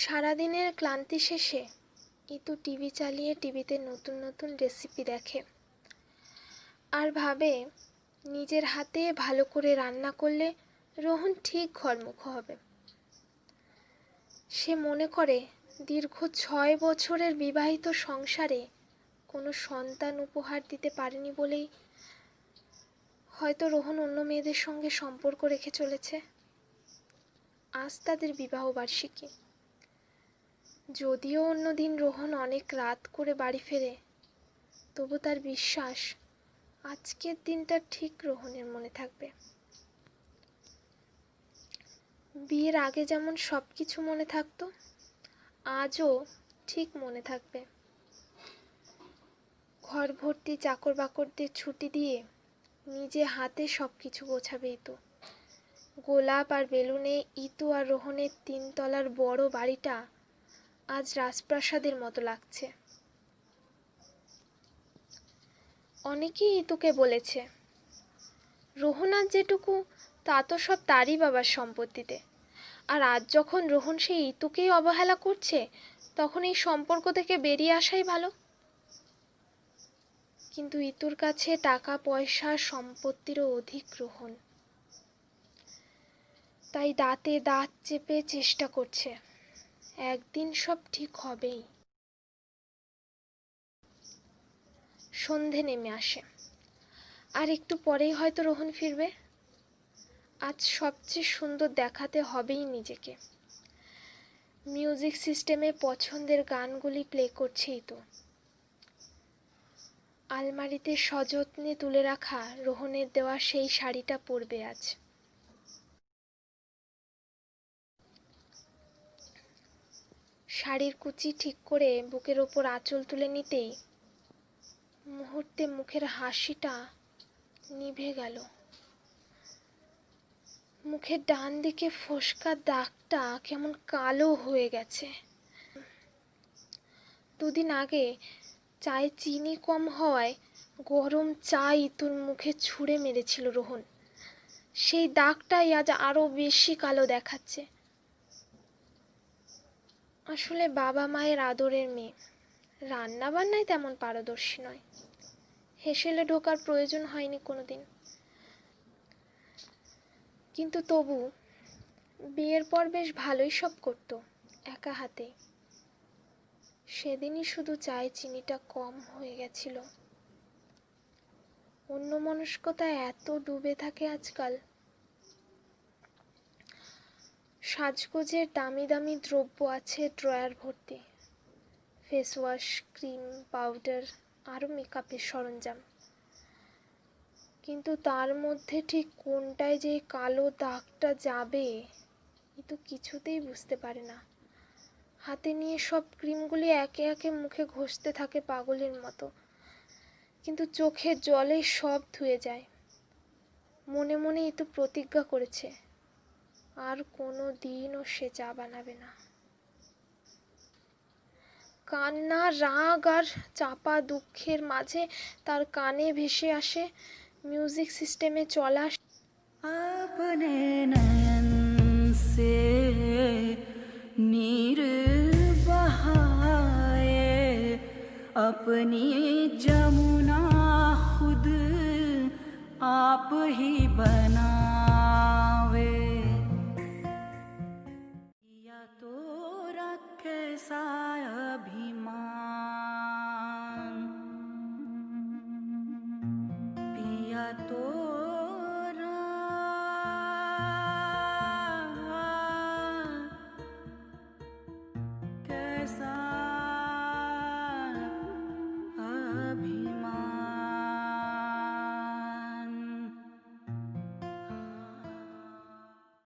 সারাদিনের ক্লান্তি শেষে ইতু টিভি চালিয়ে টিভিতে নতুন নতুন রেসিপি দেখে আর ভাবে নিজের হাতে ভালো করে রান্না করলে রোহন ঠিক ঘরমুখ হবে। সে মনে করে দীর্ঘ 6 বছরের বিবাহিত সংসারে কোনো সন্তান উপহার দিতে পারেনি বলেই হয়তো রোহন অন্য মেয়েদের সঙ্গে সম্পর্ক রেখে চলেছে। আজ তাদের বিবাহ বার্ষিকী। যদিও অন্যদিন রোহন অনেক রাত করে বাড়ি ফেরে, তবু তার বিশ্বাস আজকের দিনটা ঠিক রোহনের মনে থাকবে। বিয়ের আগে যেমন সব কিছু মনে থাকতো, আজও ঠিক মনে থাকবে। ঘর ভর্তি চাকর বাকরদের ছুটি দিয়ে নিজে হাতে সব কিছু গোছাবে ইতু। গোলাপ আর বেলুনে ইতু আর রোহনের 3 তলার বড় বাড়িটা আজ রাজপ্রাসাদের মতো লাগছে। অনেকেই ইতুকে বলেছে, রোহন আজ যেটুকু তা তো সব তারই বাবার সম্পত্তিতে, আর আজ যখন রোহন সেই ইতুকেই অবহেলা করছে, তখন এই সম্পর্ক থেকে বেরিয়ে আসাই ভালো। কিন্তু ইতুর কাছে টাকা পয়সা সম্পত্তিরও অধিক রোহন, তাই দাঁতে দাঁত চেপে চেষ্টা করছে, একদিন সব ঠিক হবেই। সন্ধে নেমে আসে, আর একটু পরেই হয়তো রোহন ফিরবে। আজ সবচেয়ে সুন্দর দেখাতে হবেই নিজেকে। মিউজিক সিস্টেমে পছন্দের গানগুলি প্লে করছেই তো। আলমারিতে সযত্নে তুলে রাখা রোহনের দেওয়া সেই শাড়িটা পরবে আজ। শাড়ির কুচি ঠিক করে বুকের ওপর আঁচল তুলে নিতেই মুহূর্তে মুখের হাসিটা নিভে গেল। মুখের ডান দিকে ফোস্কা দাগটা কেমন কালো হয়ে গেছে। দুদিন আগে চায়ে চিনি কম হওয়ায় গরম চা ইতুর মুখে ছুঁড়ে মেরেছিল রোহন। সেই দাগটাই আজ আরো বেশি কালো দেখাচ্ছে। আসলে বাবা মায়ের আদরের মেয়ে, রান্না বান্নায় তেমন পারদর্শী নয়। হেসেলে ঢোকার প্রয়োজন হয়নি কোনোদিন। কিন্তু তবু বিয়ের পর বেশ ভালোই সব করতো একা হাতে। সেদিনই শুধু চায়ে চিনিটা কম হয়ে গেছিল। অন্যমনস্কতায় এত ডুবে থাকে আজকাল। সাজগোজের দামি দামি দ্রব্য আছে ড্রয়ার ভর্তি, ফেস ওয়াশ, ক্রিম, পাউডার, আরও মেকআপের সরঞ্জাম। কিন্তু তার মধ্যে ঠিক কোনটায় যে কালো দাগটা যাবে এ তো কিছুতেই বুঝতে পারে না। হাতে নিয়ে সব ক্রিমগুলি একে একে মুখে ঘষতে থাকে পাগলের মতো, কিন্তু চোখের জলে সব ধুয়ে যায়। মনে মনে এ তো প্রতিজ্ঞা করেছে, আর কোনো দিনও সে চা বানাবে না। কান্না, রাগ আর চাপা দুঃখের মাঝে তার কানে ভেসে আসে মিউজিক সিস্টেমে চলা अपने नयन से नीर बहाए, अपनी जमुना खुद आप ही बनावे, या तो रखे सा अभिमान, पिया तो